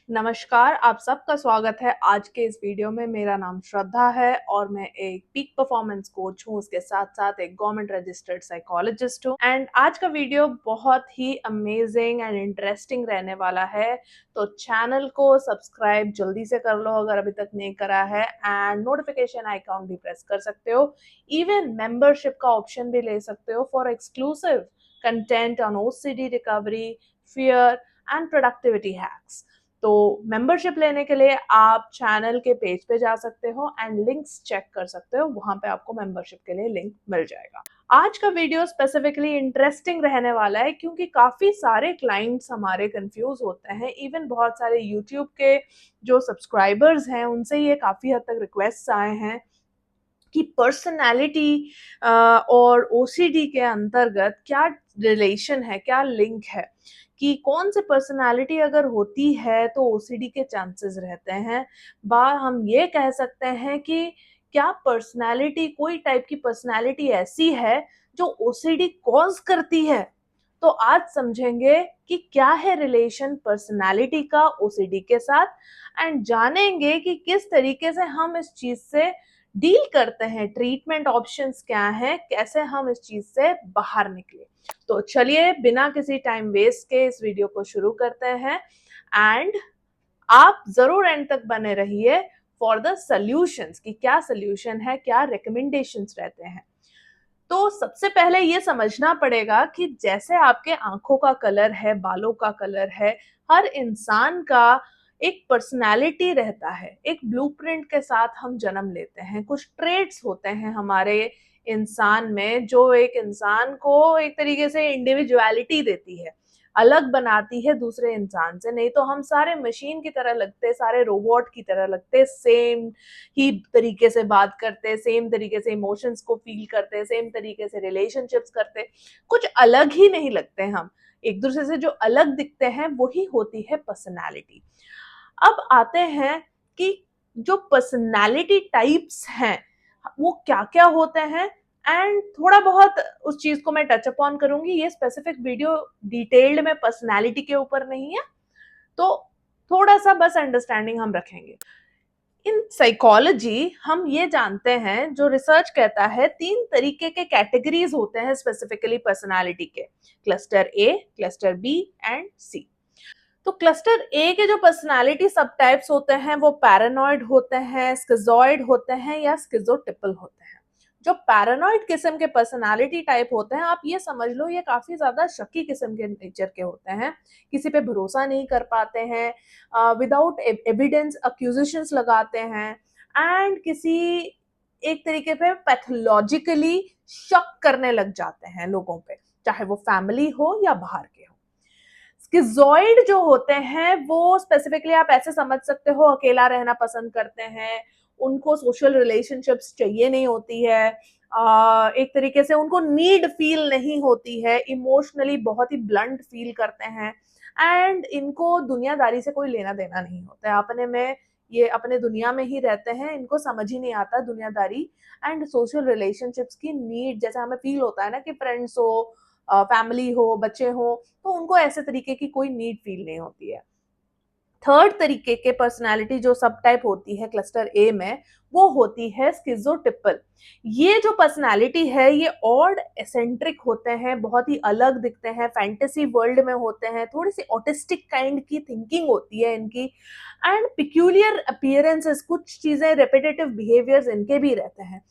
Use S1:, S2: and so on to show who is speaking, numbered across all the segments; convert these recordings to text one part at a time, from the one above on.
S1: नमस्कार, आप सबका स्वागत है आज के इस वीडियो में। मेरा नाम श्रद्धा है और मैं एक पीक परफॉर्मेंस कोच हूँ, उसके साथ-साथ एक गवर्नमेंट रजिस्टर्ड साइकोलॉजिस्ट हूँ। एंड आज का वीडियो बहुत ही अमेजिंग एंड इंटरेस्टिंग रहने वाला है, तो चैनल को सब्सक्राइब जल्दी से कर लो अगर अभी तक नहीं करा है, एंड नोटिफिकेशन आइकॉन भी प्रेस कर सकते हो। इवन मेंबरशिप का ऑप्शन भी ले सकते हो for exclusive content on OCD recovery, fear and productivity hacks. तो मेंबरशिप लेने के लिए आप चैनल के पेज पे जा सकते हो एंड लिंक्स चेक कर सकते हो, वहां पे आपको मेंबरशिप के लिए लिंक मिल जाएगा। आज का वीडियो स्पेसिफिकली इंटरेस्टिंग रहने वाला है क्योंकि काफी सारे क्लाइंट्स हमारे कंफ्यूज होते हैं। इवन बहुत सारे यूट्यूब के जो सब्सक्राइबर्स हैं उनसे ये काफी हद तक रिक्वेस्ट आए हैं कि पर्सनालिटी और ओसीडी के अंतर्गत क्या रिलेशन है, क्या लिंक है, कि कौन से पर्सनालिटी अगर होती है तो ओसीडी के चांसेस रहते हैं। हम ये कह सकते हैं कि क्या पर्सनालिटी, कोई टाइप की पर्सनालिटी ऐसी है जो ओसीडी कॉज करती है। तो आज समझेंगे कि क्या है रिलेशन पर्सनालिटी का ओसीडी के साथ, एंड जानेंगे कि किस तरीके से हम इस चीज से डील करते हैं, ट्रीटमेंट ऑप्शंस क्या हैं, कैसे हम इस चीज से बाहर निकले। तो चलिए बिना किसी टाइम वेस्ट के इस वीडियो को शुरू करते हैं, एंड आप जरूर एंड तक बने रहिए फॉर द सॉल्यूशंस, कि क्या सॉल्यूशन है, क्या रिकमेंडेशंस रहते हैं। तो सबसे पहले ये समझना पड़ेगा कि जैसे आपके आंखों का कलर है, बालों का कलर है, हर इंसान का एक पर्सनालिटी रहता है। एक ब्लूप्रिंट के साथ हम जन्म लेते हैं, कुछ ट्रेट्स होते हैं हमारे इंसान में जो एक इंसान को एक तरीके से इंडिविजुअलिटी देती है, अलग बनाती है दूसरे इंसान से। नहीं तो हम सारे मशीन की तरह लगते, सारे रोबोट की तरह लगते, सेम ही तरीके से बात करते, सेम तरीके से इमोशंस को फील करते, सेम तरीके से रिलेशनशिप्स करते, कुछ अलग ही नहीं लगते। हम एक दूसरे से जो अलग दिखते हैं वही होती है पर्सनालिटी। अब आते हैं कि जो पर्सनालिटी टाइप्स हैं वो क्या क्या होते हैं, एंड थोड़ा बहुत उस चीज को मैं टच अपॉन करूंगी। ये स्पेसिफिक वीडियो डिटेल्ड में पर्सनालिटी के ऊपर नहीं है, तो थोड़ा सा बस अंडरस्टैंडिंग हम रखेंगे। इन साइकोलॉजी हम ये जानते हैं, जो रिसर्च कहता है, तीन तरीके के कैटेगरीज होते हैं स्पेसिफिकली पर्सनालिटी के: cluster A, cluster B and C. तो क्लस्टर ए के जो पर्सनालिटी सब टाइप्स होते हैं वो पैरानॉइड होते हैं, स्किज़ॉइड होते हैं या स्किज़ोटिपल होते हैं। जो पैरानॉइड किस्म के पर्सनालिटी टाइप होते हैं, आप ये समझ लो ये काफी ज्यादा शकी किस्म के नेचर के होते हैं, किसी पे भरोसा नहीं कर पाते हैं, विदाउट एविडेंस अक्यूजेशंस लगाते हैं, एंड किसी एक तरीके पे पैथोलॉजिकली शक करने लग जाते हैं लोगों पे, चाहे वो फैमिली हो या बाहर के हो। स्किज़ॉइड जो होते हैं वो स्पेसिफिकली आप ऐसे समझ सकते हो, अकेला रहना पसंद करते हैं, उनको सोशल रिलेशनशिप्स चाहिए नहीं होती है, एक तरीके से उनको नीड फील नहीं होती है, इमोशनली बहुत ही ब्लंट फील करते हैं, एंड इनको दुनियादारी से कोई लेना देना नहीं होता है। अपने में ये अपने दुनिया में ही रहते हैं, इनको समझ ही नहीं आता दुनियादारी एंड सोशल रिलेशनशिप्स की नीड। जैसे हमें फील होता है ना कि फ्रेंड्स हो, फैमिली हो, बच्चे हो, तो उनको ऐसे तरीके की कोई नीड फील नहीं होती है। थर्ड तरीके के पर्सनालिटी जो सब टाइप होती है क्लस्टर ए में, वो होती है स्किज़ोटिपल। ये जो पर्सनालिटी है ये ऑड एसेंट्रिक होते हैं, बहुत ही अलग दिखते हैं, फैंटेसी वर्ल्ड में होते हैं, थोड़ी सी ऑटिस्टिक काइंड की थिंकिंग होती है इनकी, एंड पिक्यूलियर अपीयरेंसेस, कुछ चीजें रेपिटेटिव बिहेवियर्स इनके भी रहते हैं।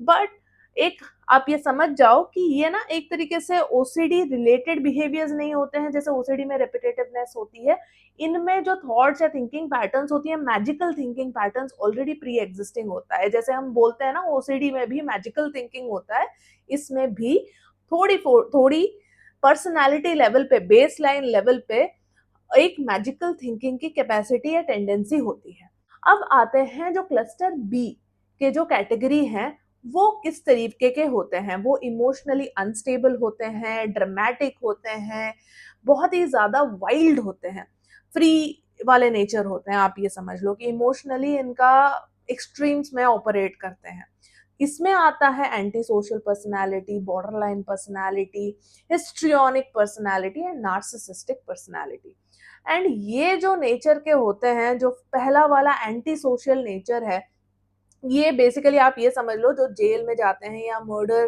S1: बट एक आप ये समझ जाओ कि ये ना एक तरीके से ओसीडी रिलेटेड बिहेवियर्स नहीं होते हैं। जैसे ओसीडी में रेपिटेटिवनेस होती है, इनमें जो थॉट्स या थिंकिंग पैटर्न्स होती है, magical thinking patterns already pre existing होता है। जैसे हम बोलते हैं ना ओसीडी में भी मैजिकल थिंकिंग होता है, इसमें भी थोड़ी थोड़ी पर्सनालिटी लेवल पे, बेस लाइन लेवल पे एक मैजिकल थिंकिंग की कैपेसिटी या टेंडेंसी होती है। अब आते हैं जो क्लस्टर बी के जो कैटेगरी हैं, वो किस तरीके के होते हैं। वो इमोशनली अनस्टेबल होते हैं, ड्रामेटिक होते हैं, बहुत ही ज्यादा वाइल्ड होते हैं, फ्री वाले नेचर होते हैं। आप ये समझ लो कि इमोशनली इनका एक्सट्रीम्स में ऑपरेट करते हैं। इसमें आता है anti social personality, borderline personality, histrionic personality and narcissistic personality. And ये जो नेचर के होते हैं, जो पहला वाला एंटी सोशल नेचर है, ये बेसिकली आप ये समझ लो जो जेल में जाते हैं या मर्डर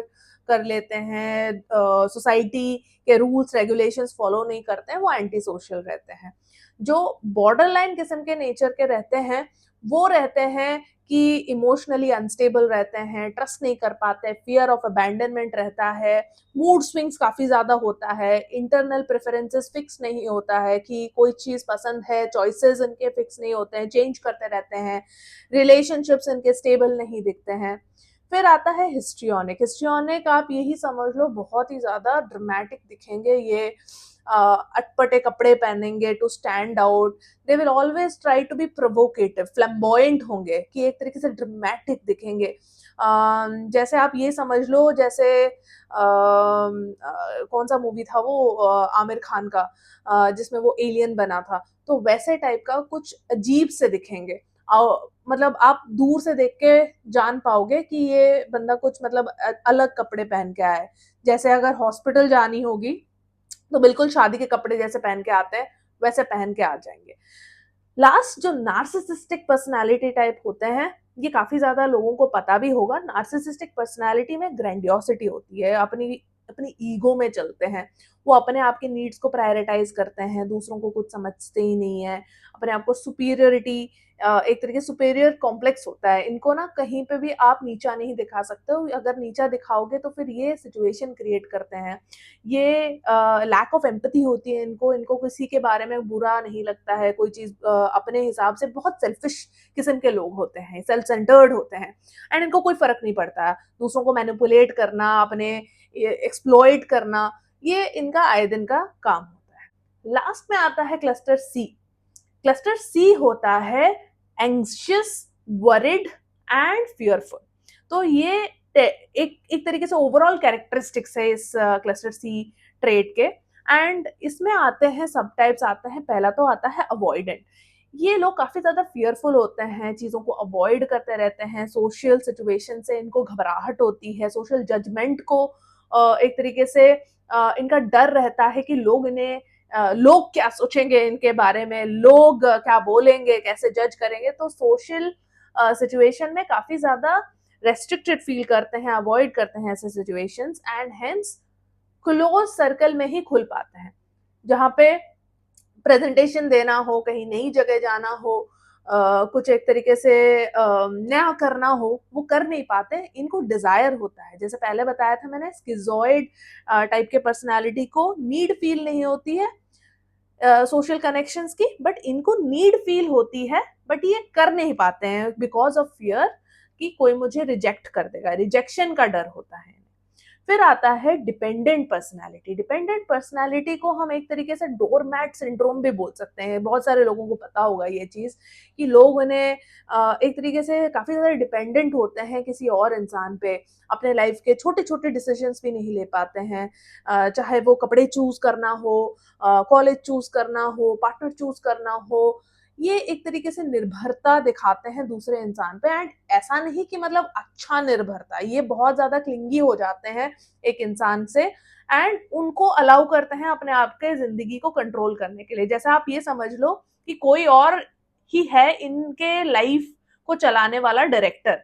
S1: कर लेते हैं, सोसाइटी के रूल्स रेगुलेशंस फॉलो नहीं करते हैं, वो एंटी सोशल रहते हैं। जो बॉर्डर लाइन किस्म के नेचर के रहते हैं, वो रहते हैं कि इमोशनली अनस्टेबल रहते हैं, ट्रस्ट नहीं कर पाते, फियर ऑफ अबैंडनमेंट रहता है, मूड स्विंग्स काफ़ी ज़्यादा होता है, इंटरनल प्रेफरेंसेस फिक्स नहीं होता है कि कोई चीज़ पसंद है, चॉइसेस इनके फिक्स नहीं होते हैं, चेंज करते रहते हैं, रिलेशनशिप्स इनके स्टेबल नहीं दिखते हैं। फिर आता है हिस्ट्रियोनिक। हिस्ट्रियोनिक आप यही समझ लो बहुत ही ज़्यादा ड्रामेटिक दिखेंगे ये, अटपटे कपड़े पहनेंगे to stand out, they will always try to be provocative, flamboyant होंगे कि एक तरीके से ड्रामेटिक दिखेंगे। जैसे आप ये समझ लो जैसे कौन सा मूवी था वो आमिर खान का, जिसमें वो एलियन बना था, तो वैसे टाइप का कुछ अजीब से दिखेंगे। मतलब आप दूर से देख के जान पाओगे कि ये बंदा कुछ मतलब अलग कपड़े पहन के आया है। जैसे अगर हॉस्पिटल जानी होगी तो बिल्कुल शादी के कपड़े जैसे पहन के आते हैं वैसे पहन के आ जाएंगे। लास्ट जो नार्सिसिस्टिक पर्सनालिटी टाइप होते हैं, ये काफी ज्यादा लोगों को पता भी होगा। नार्सिसिस्टिक पर्सनालिटी में ग्रैंडियोसिटी होती है, अपनी अपनी ईगो में चलते हैं, वो अपने आप के नीड्स को प्रायोरिटाइज करते हैं, दूसरों को कुछ समझते ही नहीं है, अपने आप को सुपीरियरिटी, एक तरीके सुपेरियर कॉम्प्लेक्स होता है इनको ना, कहीं पे भी आप नीचा नहीं दिखा सकते हो, अगर नीचा दिखाओगे तो फिर ये सिचुएशन क्रिएट करते हैं। ये लैक ऑफ एम्पैथी होती है इनको, इनको किसी के बारे में बुरा नहीं लगता है, कोई चीज़ अपने हिसाब से, बहुत सेल्फिश किस्म के लोग होते हैं, सेल्फ सेंटर्ड होते हैं, एंड इनको कोई फ़र्क नहीं पड़ता है, दूसरों को मैनिपुलेट करना, अपने एक्सप्लॉइट करना, ये इनका आए दिन का काम होता है। लास्ट में आता है क्लस्टर सी। क्लस्टर सी होता है एंग्शियस, वरिड एंड फियरफुल। तो ये एक तरीके से ओवरऑल कैरेक्टरिस्टिक्स है इस क्लस्टर सी ट्रेट के। एंड इसमें आते हैं सब टाइप्स आते हैं। पहला तो आता है अवॉइडेंट। ये लोग काफी ज्यादा फियरफुल होते हैं, चीजों को अवॉइड करते रहते हैं, सोशल सिचुएशन से इनको घबराहट होती है, सोशल जजमेंट को एक तरीके से इनका डर रहता है कि लोग इन्हें लोग क्या सोचेंगे इनके बारे में, लोग क्या बोलेंगे, कैसे जज करेंगे, तो सोशल सिचुएशन में काफी ज्यादा रेस्ट्रिक्टेड फील करते हैं, अवॉइड करते हैं ऐसे situations, and hence close circle में ही खुल पाते हैं। जहाँ पे प्रेजेंटेशन देना हो, कहीं नई जगह जाना हो, कुछ एक तरीके से नया करना हो, वो कर नहीं पाते, इनको डिजायर होता है। जैसे पहले बताया था मैंने, स्किज़ॉइड टाइप के पर्सनालिटी को नीड फील नहीं होती है सोशल कनेक्शंस की, बट इनको नीड फील होती है, बट ये कर नहीं पाते हैं बिकॉज ऑफ फियर कि कोई मुझे रिजेक्ट कर देगा, रिजेक्शन का डर होता है। फिर आता है डिपेंडेंट पर्सनालिटी। डिपेंडेंट पर्सनालिटी को हम एक तरीके से डोरमैट सिंड्रोम भी बोल सकते हैं, बहुत सारे लोगों को पता होगा ये चीज, कि लोग उन्हें एक तरीके से काफी ज्यादा डिपेंडेंट होते हैं किसी और इंसान पे, अपने लाइफ के छोटे छोटे डिसीजंस भी नहीं ले पाते हैं, चाहे वो कपड़े चूज करना हो, कॉलेज चूज करना हो, पार्टनर चूज करना हो, ये एक तरीके से निर्भरता दिखाते हैं दूसरे इंसान पे। एंड ऐसा नहीं कि मतलब अच्छा निर्भरता, ये बहुत ज्यादा क्लिंगी हो जाते हैं एक इंसान से, एंड उनको अलाउ करते हैं अपने आप के जिंदगी को कंट्रोल करने के लिए। जैसे आप ये समझ लो कि कोई और ही है इनके लाइफ को चलाने वाला डायरेक्टर,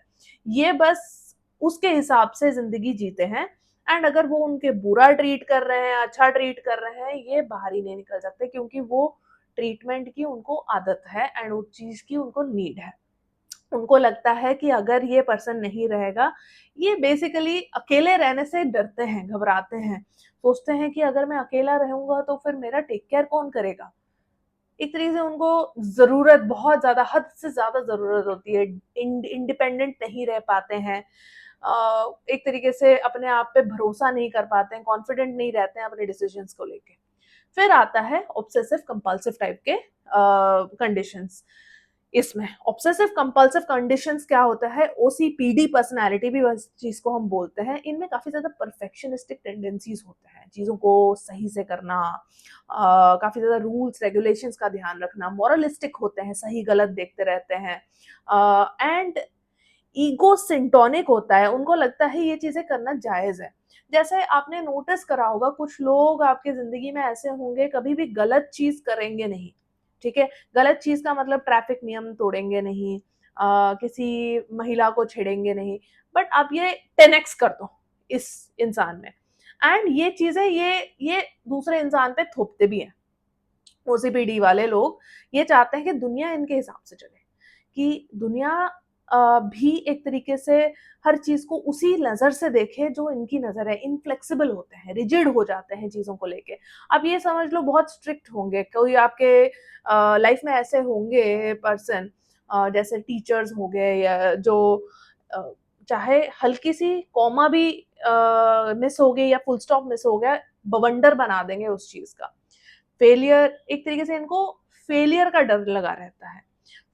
S1: ये बस उसके हिसाब से जिंदगी जीते हैं, एंड अगर वो उनके बुरा ट्रीट कर रहे हैं, अच्छा ट्रीट कर रहे हैं, ये बाहर ही नहीं निकल सकते, क्योंकि वो ट्रीटमेंट की उनको आदत है एंड उस चीज की उनको नीड है। उनको लगता है कि अगर ये पर्सन नहीं रहेगा, ये बेसिकली अकेले रहने से डरते हैं, घबराते हैं, सोचते हैं कि अगर मैं अकेला रहूंगा तो फिर मेरा टेक केयर कौन करेगा। एक तरीके से उनको जरूरत, बहुत ज्यादा, हद से ज्यादा जरूरत होती है, इंडिपेंडेंट नहीं रह पाते हैं, एक तरीके से अपने आप पे भरोसा नहीं कर पाते हैं, कॉन्फिडेंट नहीं रहते हैं अपने डिसीजंस को लेके। फिर आता है ऑब्सेसिव कंपल्सिव टाइप के कंडीशंस। इसमें ऑब्सेसिव कंपल्सिव कंडीशंस क्या होता है, ओसीपीडी पर्सनालिटी भी उस चीज को हम बोलते हैं। इनमें काफी ज्यादा परफेक्शनिस्टिक टेंडेंसीज होते हैं, चीजों को सही से करना, काफी ज्यादा रूल्स रेगुलेशंस का ध्यान रखना, मॉरलिस्टिक होते हैं, सही गलत देखते रहते हैं, एंड ईगो सिंटोनिक होता है, उनको लगता है ये चीजें करना जायज है। जैसे आपने नोटिस करा होगा, कुछ लोग आपकी जिंदगी में ऐसे होंगे, कभी भी गलत चीज करेंगे नहीं, ठीक है, गलत चीज का मतलब ट्रैफिक नियम तोड़ेंगे नहीं, किसी महिला को छेड़ेंगे नहीं, बट आप ये 10x कर दो इस इंसान में, एंड ये चीजें ये दूसरे इंसान पे थोपते भी हैं। ओसीपीडी वाले लोग ये चाहते हैं कि दुनिया इनके हिसाब से चले, कि दुनिया भी एक तरीके से हर चीज को उसी नजर से देखे जो इनकी नजर है। इनफ्लेक्सिबल होते हैं, रिजिड हो जाते हैं चीजों को लेके। आप ये समझ लो बहुत स्ट्रिक्ट होंगे, कोई आपके लाइफ में ऐसे होंगे पर्सन, जैसे टीचर्स हो गए, या जो अ, चाहे हल्की सी कॉमा भी मिस हो गई या फुल स्टॉप मिस हो गया, बवंडर बना देंगे उस चीज का। फेलियर, एक तरीके से इनको फेलियर का डर लगा रहता है,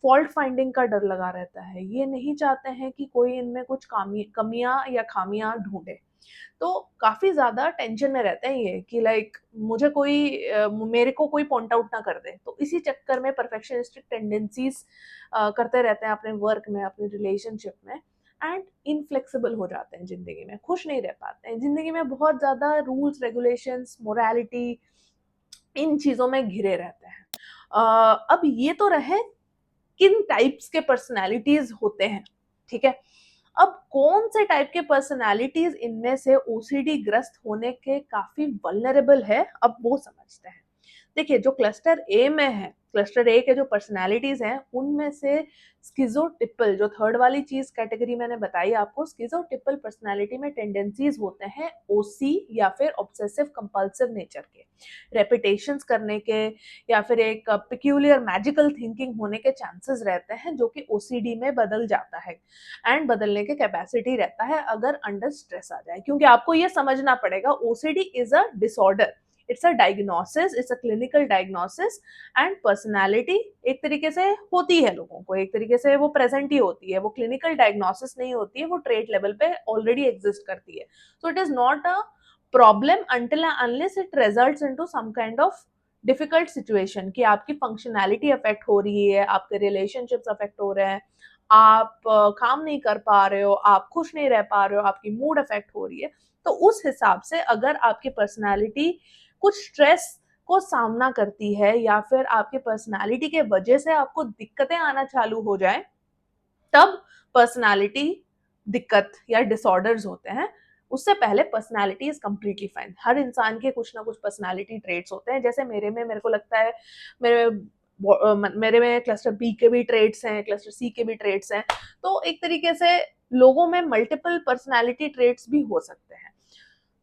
S1: फॉल्ट फाइंडिंग का डर लगा रहता है। ये नहीं चाहते हैं कि कोई इनमें कुछ कमियां या खामियां ढूंढे। तो काफी ज्यादा टेंशन में रहते हैं ये, कि लाइक मुझे कोई मेरे को कोई पॉइंट आउट ना कर दे। तो इसी चक्कर में परफेक्शनिस्टिक टेंडेंसीज करते रहते हैं अपने वर्क में, अपने रिलेशनशिप में, एंड इनफ्लेक्सिबल हो जाते हैं जिंदगी में, खुश नहीं रह पाते हैं जिंदगी में। बहुत ज्यादा रूल्स रेगुलेशंस, मोरालिटी, इन चीजों में घिरे रहते हैं। अब ये तो रहे किन टाइप्स के पर्सनालिटीज होते हैं, ठीक है। अब कौन से टाइप के पर्सनालिटीज इनमें से ओसीडी ग्रस्त होने के काफी वल्नरेबल है, अब वो समझते हैं। देखिए, जो क्लस्टर ए में है, क्लस्टर ए के जो पर्सनालिटीज हैं, उनमें से स्किज़ोटिपल, जो थर्ड वाली चीज कैटेगरी मैंने बताई आपको, स्किज़ोटिपल पर्सनालिटी में टेंडेंसीज होते हैं ओसी या फिर ऑब्सेसिव कंपल्सिव नेचर के, रेपिटेशंस करने के, या फिर एक पिक्यूलियर मैजिकल थिंकिंग होने के चांसेस रहते हैं, जो कि ओसीडी में बदल जाता है, एंड बदलने के कैपेसिटी रहता है अगर अंडर स्ट्रेस आ जाए। क्योंकि आपको ये समझना पड़ेगा, OCD is a disorder, it's a diagnosis, it's a clinical diagnosis, and personality एक तरीके से होती है लोगों को, एक तरीके से वो प्रेजेंट ही होती है, वो क्लिनिकल डायग्नोसिस नहीं होती है, वो ट्रेट लेवल पे ऑलरेडी एग्जिस्ट करती है। So it is not a problem until unless it results into some kind of difficult situation, कि आपकी फंक्शनैलिटी अफेक्ट हो रही है, आपके रिलेशनशिप्स अफेक्ट हो रहे हैं, आप काम नहीं कर पा रहे हो, आप खुश नहीं रह पा रहे हो, आपकी मूड अफेक्ट हो रही है। तो उस हिसाब से अगर आपकी पर्सनालिटी कुछ स्ट्रेस को सामना करती है, या फिर आपके पर्सनालिटी के वजह से आपको दिक्कतें आना चालू हो जाए, तब पर्सनालिटी दिक्कत या डिसऑर्डर्स होते हैं। उससे पहले पर्सनालिटी इज कंप्लीटली फाइन। हर इंसान के कुछ ना कुछ पर्सनालिटी ट्रेट्स होते हैं। जैसे मेरे को लगता है मेरे मेरे में क्लस्टर बी के भी ट्रेट्स हैं, क्लस्टर सी के भी ट्रेट्स हैं। तो एक तरीके से लोगों में मल्टीपल पर्सनालिटी ट्रेट्स भी हो सकते हैं।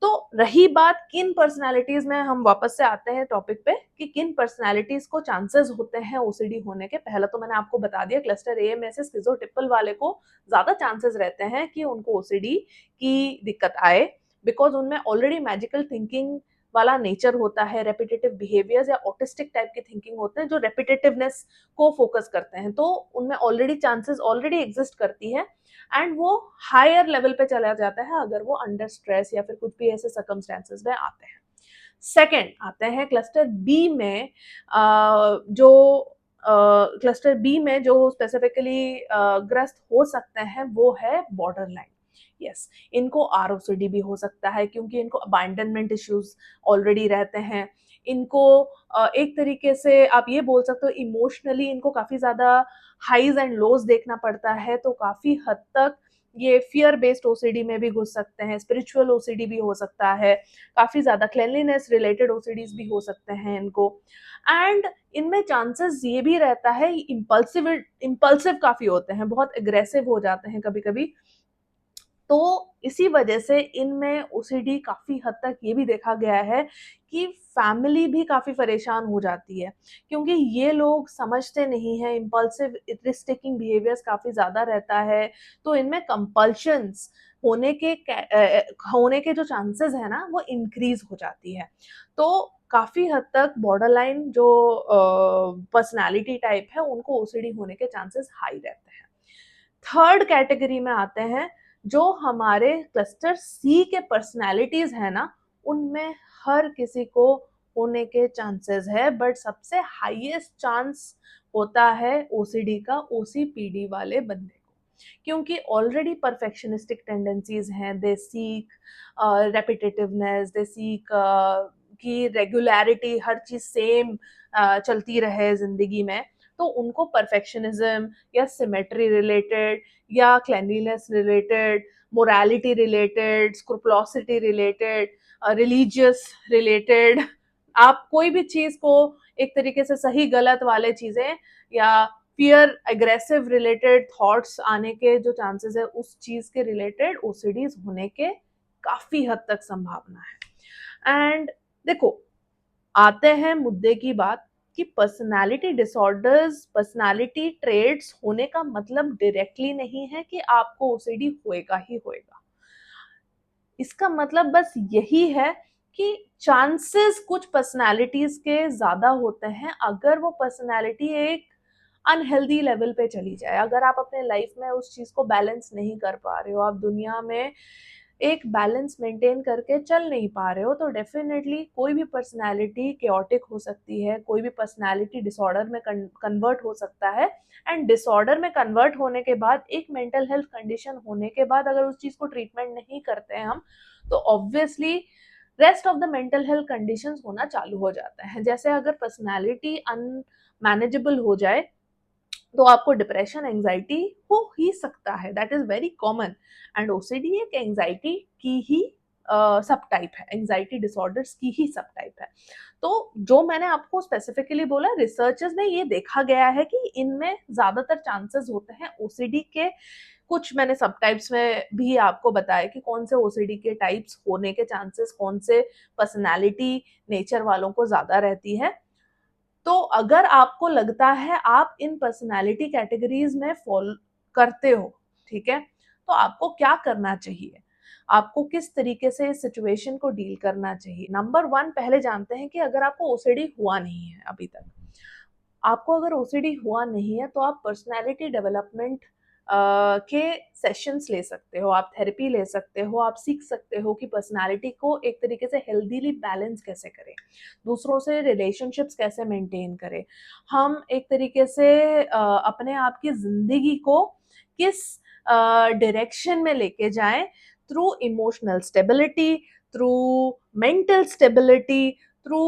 S1: तो रही बात किन पर्सनालिटीज में, हम वापस से आते हैं टॉपिक पे, कि किन पर्सनालिटीज को चांसेस होते हैं ओसीडी होने के। पहला तो मैंने आपको बता दिया, क्लस्टर ए में से स्किज़ोटिपल वाले को ज्यादा चांसेस रहते हैं कि उनको ओसीडी की दिक्कत आए, बिकॉज उनमें ऑलरेडी मैजिकल थिंकिंग वाला नेचर होता है, रेपिटेटिव बिहेवियर्स या ऑटिस्टिक टाइप के थिंकिंग होते हैं जो रेपिटेटिवनेस को फोकस करते हैं। तो उनमें ऑलरेडी चांसेस ऑलरेडी एग्जिस्ट करती है, एंड वो हायर लेवल पे चला जाता है अगर वो अंडर स्ट्रेस या फिर कुछ भी ऐसे सर्कमस्टेंसेस में आते हैं। सेकेंड आते हैं क्लस्टर बी में, जो क्लस्टर बी में जो स्पेसिफिकली ग्रस्त हो सकते हैं वो है बॉर्डर लाइन। यस, इनको आरओसीडी भी हो सकता है, क्योंकि इनको अबैंडनमेंट इश्यूज ऑलरेडी रहते हैं। इनको एक तरीके से आप ये बोल सकते हो, इमोशनली इनको काफी ज्यादा हाईज एंड लोज देखना पड़ता है। तो काफी हद तक ये फियर बेस्ड ओसीडी में भी घुस सकते हैं, स्पिरिचुअल ओसीडी भी हो सकता है, काफी ज्यादा क्लेanलीनेस रिलेटेड ओसीडीज भी हो सकते हैं इनको। एंड इनमें चांसेस ये भी रहता है, इम्पल्सिव काफी होते हैं, बहुत एग्रेसिव हो जाते हैं कभी कभी। तो इसी वजह से इनमें ओसीडी काफी हद तक ये भी देखा गया है कि फैमिली भी काफी परेशान हो जाती है, क्योंकि ये लोग समझते नहीं है, इम्पल्सिव रिस्क टेकिंग बिहेवियर्स काफी ज्यादा रहता है। तो इनमें कंपल्शंस होने के जो चांसेस है ना, वो इंक्रीज हो जाती है। तो काफी हद तक बॉर्डरलाइन जो पर्सनालिटी टाइप है, उनको ओसीडी होने के चांसेस हाई रहते हैं। थर्ड कैटेगरी में आते हैं जो हमारे क्लस्टर सी के पर्सनालिटीज है ना, उनमें हर किसी को होने के चांसेस है, बट सबसे हाईएस्ट चांस होता है ओसीडी का, ओसीपीडी वाले बंदे को। क्योंकि ऑलरेडी परफेक्शनिस्टिक टेंडेंसीज हैं, दे सीक रेपिटेटिवनेस, दे सीक उनकी रेगुलरिटी, हर चीज सेम चलती रहे जिंदगी में, तो उनको परफेक्शनिज्म या सिमेट्री रिलेटेड या cleanliness related, morality related, scrupulosity related, religious related, आप कोई भी चीज को एक तरीके से सही गलत वाले चीजें या फियर एग्रेसिव रिलेटेड थॉट्स आने के जो चांसेस है, उस चीज के रिलेटेड ओसीडीज होने के काफी हद तक संभावना है। एंड देखो, आते हैं मुद्दे की बात कि पर्सनालिटी डिसऑर्डर्स, पर्सनालिटी ट्रेड्स होने का मतलब डायरेक्टली नहीं है कि आपको ओसीडी होएगा ही होएगा। इसका मतलब बस यही है कि चांसेस कुछ पर्सनालिटीज के ज्यादा होते हैं अगर वो पर्सनालिटी एक अनहेल्दी लेवल पे चली जाए। अगर आप अपने लाइफ में उस चीज को बैलेंस नहीं कर पा रहे हो, आप दुनिया में एक बैलेंस मेंटेन करके चल नहीं पा रहे हो, तो डेफिनेटली कोई भी पर्सनालिटी केओटिक हो सकती है, कोई भी पर्सनालिटी डिसऑर्डर में कन्वर्ट हो सकता है। एंड डिसऑर्डर में कन्वर्ट होने के बाद, एक मेंटल हेल्थ कंडीशन होने के बाद अगर उस चीज को ट्रीटमेंट नहीं करते हैं हम, तो obviously rest of the mental health conditions होना चालू हो जाते हैं। जैसे अगर पर्सनालिटी अनमैनेजेबल हो जाए तो आपको डिप्रेशन, एंजाइटी हो ही सकता है, that is very common. And OCD एक एंजाइटी की ही सब टाइप है, एंजाइटी डिसऑर्डर्स की ही सब टाइप है। तो जो मैंने आपको स्पेसिफिकली बोला, रिसर्चर्स में ये देखा गया है कि इनमें ज्यादातर चांसेस होते हैं ओसीडी के। कुछ मैंने सब टाइप्स में भी आपको बताया कि कौन से ओसीडी के टाइप्स होने के चांसेस कौन से पर्सनालिटी नेचर वालों को ज्यादा रहती है। तो अगर आपको लगता है आप इन पर्सनालिटी कैटेगरीज में फॉलो करते हो, ठीक है, तो आपको क्या करना चाहिए, आपको किस तरीके से इस सिचुएशन को डील करना चाहिए। नंबर 1, पहले जानते हैं कि अगर आपको ओसीडी हुआ नहीं है अभी तक, आपको अगर ओसीडी हुआ नहीं है तो आप पर्सनालिटी डेवलपमेंट के सेशंस ले सकते हो, आप थेरेपी ले सकते हो, आप सीख सकते हो कि पर्सनालिटी को एक तरीके से हेल्दीली बैलेंस कैसे करें, दूसरों से रिलेशनशिप्स कैसे मेंटेन करें, हम एक तरीके से अपने आप की जिंदगी को किस डायरेक्शन में लेके जाएं, through emotional stability, through mental stability, through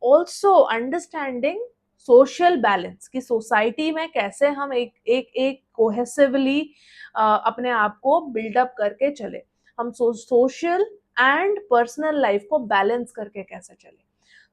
S1: also understanding social balance, की सोसाइटी में कैसे हम एक कोहेसिवली अपने आप को बिल्डअप करके चले, हम सोशल एंड पर्सनल लाइफ को बैलेंस करके कैसे चले।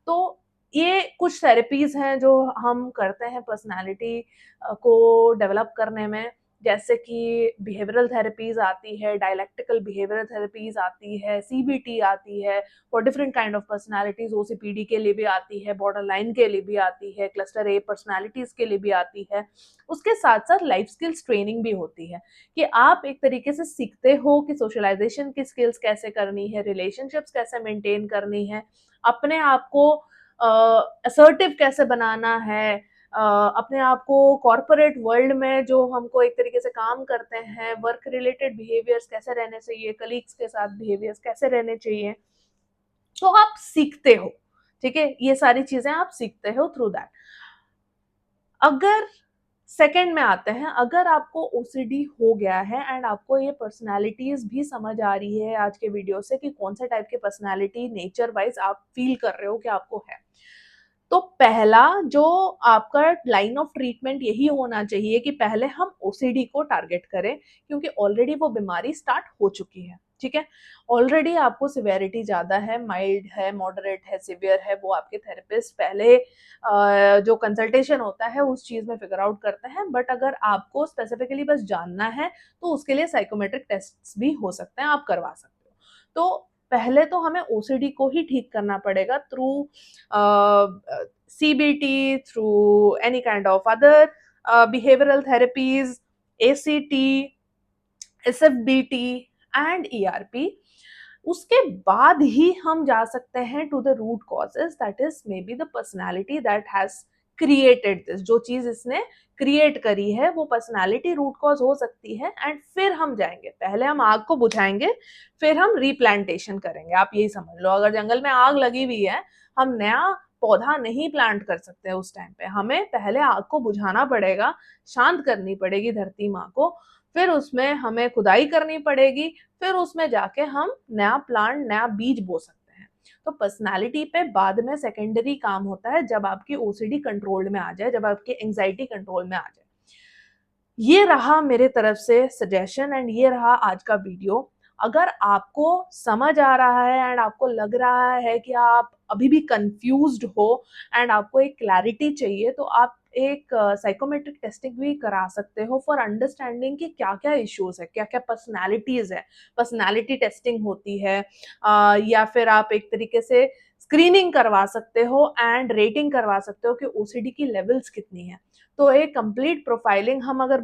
S1: तो ये कुछ थेरेपीज हैं जो हम करते हैं पर्सनालिटी को डेवलप करने में, जैसे कि बिहेवियरल थेरेपीज आती है, डायलेक्टिकल बिहेवियरल थेरेपीज आती है, सीबीटी आती है for different kind of personalities, OCPD के लिए भी आती है, बॉर्डर लाइन के लिए भी आती है, क्लस्टर ए पर्सनालिटीज के लिए भी आती है। उसके साथ साथ लाइफ स्किल्स ट्रेनिंग भी होती है कि आप एक तरीके से सीखते हो कि सोशलाइजेशन की स्किल्स कैसे करनी है, रिलेशनशिप्स कैसे मेंटेन करनी है, अपने आप को असर्टिव कैसे बनाना है, अपने आप को कॉर्पोरेट वर्ल्ड में जो हमको एक तरीके से काम करते हैं, वर्क रिलेटेड बिहेवियर्स कैसे रहने चाहिए, कलीग्स के साथ बिहेवियर्स कैसे रहने चाहिए, तो आप सीखते हो। ठीक है, ये सारी चीजें आप सीखते हो थ्रू दैट। अगर सेकंड में आते हैं, अगर आपको ओसीडी हो गया है एंड आपको ये पर्सनालिटीज भी समझ आ रही है आज के वीडियो से कि कौन से टाइप के पर्सनालिटी नेचर वाइज आप फील कर रहे हो कि आपको है, तो पहला जो आपका लाइन ऑफ ट्रीटमेंट यही होना चाहिए कि पहले हम ओसीडी को टारगेट करें, क्योंकि ऑलरेडी वो बीमारी स्टार्ट हो चुकी है। ठीक है, ऑलरेडी आपको सिवेरिटी ज्यादा है, माइल्ड है, मॉडरेट है, सिवियर है, वो आपके थेरेपिस्ट पहले जो कंसल्टेशन होता है उस चीज में फिगर आउट करते हैं। बट अगर आपको स्पेसिफिकली बस जानना है तो उसके लिए साइकोमेट्रिक टेस्ट भी हो सकते हैं, आप करवा सकते हो। तो पहले तो हमें ओसीडी को ही ठीक करना पड़ेगा through CBT, through any kind of other behavioral therapies, ACT, SFBT and ERP। उसके बाद ही हम जा सकते हैं to the root causes, that is maybe the personality that has created this, जो चीज इसने क्रिएट करी है वो पर्सनैलिटी रूट कॉज हो सकती है। एंड फिर हम जाएंगे, पहले हम आग को बुझाएंगे, फिर हम रिप्लांटेशन करेंगे। आप यही समझ लो, अगर जंगल में आग लगी हुई है, हम नया पौधा नहीं प्लांट कर सकते उस टाइम पे, हमें पहले आग को बुझाना पड़ेगा, शांत करनी पड़ेगी धरती माँ को, फिर उसमें हमें खुदाई करनी पड़ेगी, फिर उसमें जाके हम नया प्लांट, नया बीज बो सकते हैं। तो पर्सनालिटी पे बाद में सेकेंडरी काम होता है जब आपकी ओसीडी कंट्रोल में आ जाए, जब आपकी एंजाइटी कंट्रोल में आ जाए। ये रहा मेरे तरफ से सजेशन एंड ये रहा आज का वीडियो। अगर आपको समझ आ रहा है एंड आपको लग रहा है कि आप अभी भी कंफ्यूज्ड हो एंड आपको एक क्लैरिटी चाहिए, तो आप एक साइकोमेट्रिक टेस्टिंग भी करा सकते हो फॉर अंडरस्टैंडिंग कि क्या-क्या इश्यूज है, क्या-क्या पर्सनैलिटीज है। पर्सनैलिटी टेस्टिंग होती है, या फिर आप एक तरीके से स्क्रीनिंग करवा सकते हो एंड रेटिंग करवा सकते हो कि ओसीडी की लेवल्स कितनी है। तो एक कंप्लीट प्रोफाइलिंग हम अगर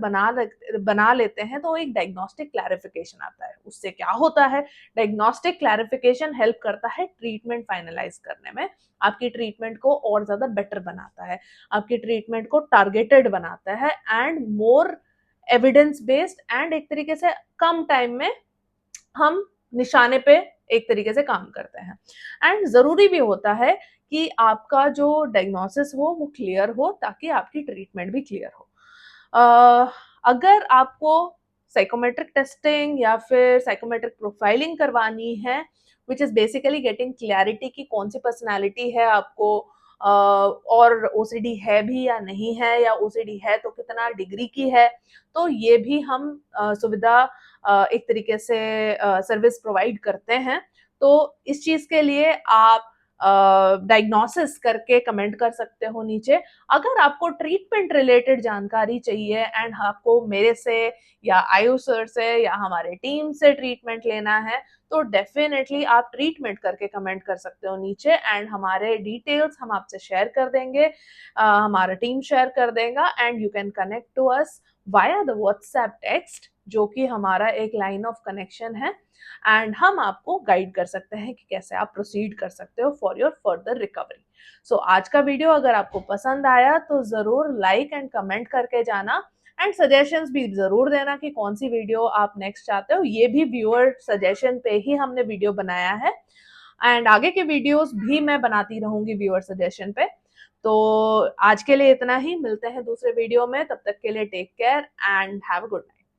S1: बना लेते हैं तो एक डायग्नोस्टिक क्लैरिफिकेशन आता है। उससे क्या होता है, डायग्नोस्टिक क्लैरिफिकेशन हेल्प करता है ट्रीटमेंट फाइनलाइज करने में, आपकी ट्रीटमेंट को और ज्यादा बेटर बनाता है, आपकी ट्रीटमेंट को टारगेटेड बनाता है and more evidence based, and एक तरीके से कम टाइम में हम निशाने पे एक तरीके से काम करते हैं। एंड ज़रूरी भी होता है कि आपका जो डायग्नोसिस हो वो क्लियर हो, ताकि आपकी ट्रीटमेंट भी क्लियर हो। अगर आपको साइकोमेट्रिक टेस्टिंग या फिर साइकोमेट्रिक प्रोफाइलिंग करवानी है, which is basically getting clarity कि कौन-सी पर्सनैलिटी है आपको, और ओसीडी है भी या नहीं है, या ओसीडी है तो कितना डिग्री की है, तो ये भी हम सुविधा एक तरीके से सर्विस प्रोवाइड करते हैं। तो इस चीज़ के लिए आप डायग्नोसिस करके कमेंट कर सकते हो नीचे। अगर आपको ट्रीटमेंट रिलेटेड जानकारी चाहिए एंड आपको मेरे से या आयु सर से या हमारे टीम से ट्रीटमेंट लेना है, तो डेफिनेटली आप ट्रीटमेंट करके कमेंट कर सकते हो नीचे एंड हमारे डिटेल्स हम आपसे शेयर कर देंगे, हमारा टीम शेयर कर देगा and you can connect to us via the WhatsApp text, जो कि हमारा एक लाइन ऑफ कनेक्शन है एंड हम आपको गाइड कर सकते हैं कि कैसे आप प्रोसीड कर सकते हो फॉर योर फर्दर रिकवरी। सो आज का वीडियो अगर आपको पसंद आया तो ज़रूर लाइक एंड कमेंट करके जाना एंड सजेशंस भी ज़रूर देना कि कौन सी वीडियो आप नेक्स्ट चाहते हो। ये भी व्यूअर सजेशन पे ही हमने वीडियो बनाया है एंड आगे के वीडियोस भी मैं बनाती रहूंगी व्यूअर सजेशन पे। तो आज के लिए इतना ही, मिलते हैं दूसरे वीडियो में, तब तक के लिए take care and have a good night.